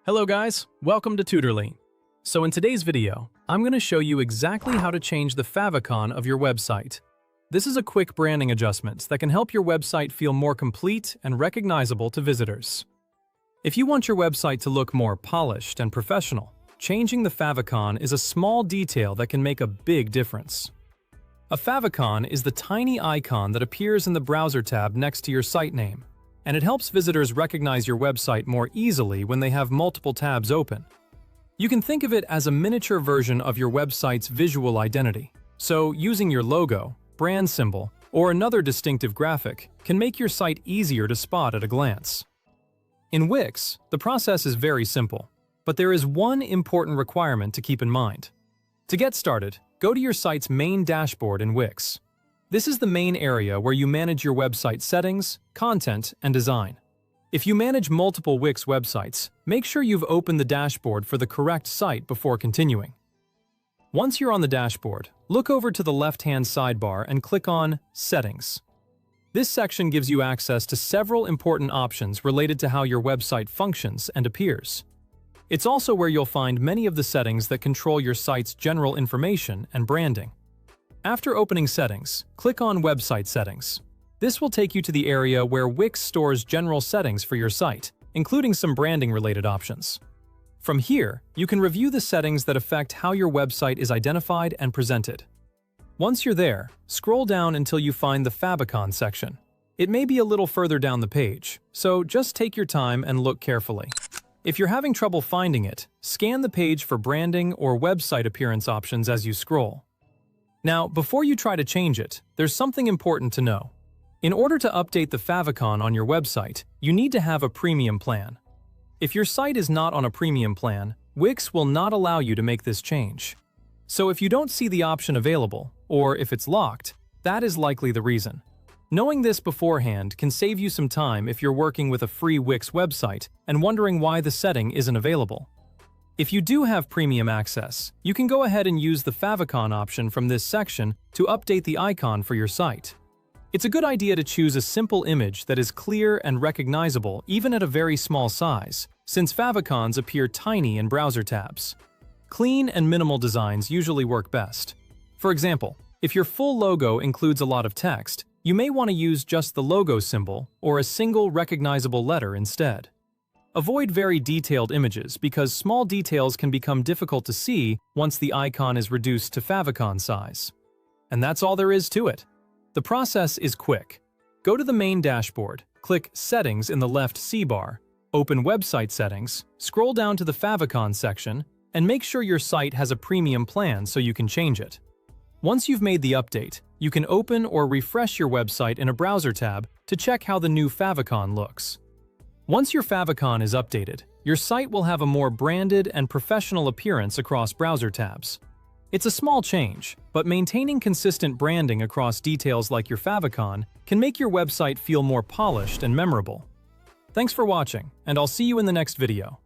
Hello guys, welcome to Tutorly. So in today's video, I'm going to show you exactly how to change the favicon of your website. This is a quick branding adjustment that can help your website feel more complete and recognizable to visitors. If you want your website to look more polished and professional, changing the favicon is a small detail that can make a big difference. A favicon is the tiny icon that appears in the browser tab next to your site name, and it helps visitors recognize your website more easily when they have multiple tabs open. You can think of it as a miniature version of your website's visual identity. So using your logo, brand symbol, or another distinctive graphic can make your site easier to spot at a glance. In Wix, the process is very simple, but there is one important requirement to keep in mind. To get started, go to your site's main dashboard in Wix. This is the main area where you manage your website settings, content, and design. If you manage multiple Wix websites, make sure you've opened the dashboard for the correct site before continuing. Once you're on the dashboard, look over to the left-hand sidebar and click on Settings. This section gives you access to several important options related to how your website functions and appears. It's also where you'll find many of the settings that control your site's general information and branding. After opening Settings, click on Website Settings. This will take you to the area where Wix stores general settings for your site, including some branding-related options. From here, you can review the settings that affect how your website is identified and presented. Once you're there, scroll down until you find the favicon section. It may be a little further down the page, so just take your time and look carefully. If you're having trouble finding it, scan the page for branding or website appearance options as you scroll. Now, before you try to change it, there's something important to know. In order to update the favicon on your website, you need to have a premium plan. If your site is not on a premium plan, Wix will not allow you to make this change. So if you don't see the option available, or if it's locked, that is likely the reason. Knowing this beforehand can save you some time if you're working with a free Wix website and wondering why the setting isn't available. If you do have premium access, you can go ahead and use the favicon option from this section to update the icon for your site. It's a good idea to choose a simple image that is clear and recognizable even at a very small size, since favicons appear tiny in browser tabs. Clean and minimal designs usually work best. For example, if your full logo includes a lot of text, you may want to use just the logo symbol or a single recognizable letter instead. Avoid very detailed images because small details can become difficult to see once the icon is reduced to favicon size. And that's all there is to it. The process is quick. Go to the main dashboard, click Settings in the left C-bar, open Website Settings, scroll down to the favicon section, and make sure your site has a premium plan so you can change it. Once you've made the update, you can open or refresh your website in a browser tab to check how the new favicon looks. Once your favicon is updated, your site will have a more branded and professional appearance across browser tabs. It's a small change, but maintaining consistent branding across details like your favicon can make your website feel more polished and memorable. Thanks for watching, and I'll see you in the next video.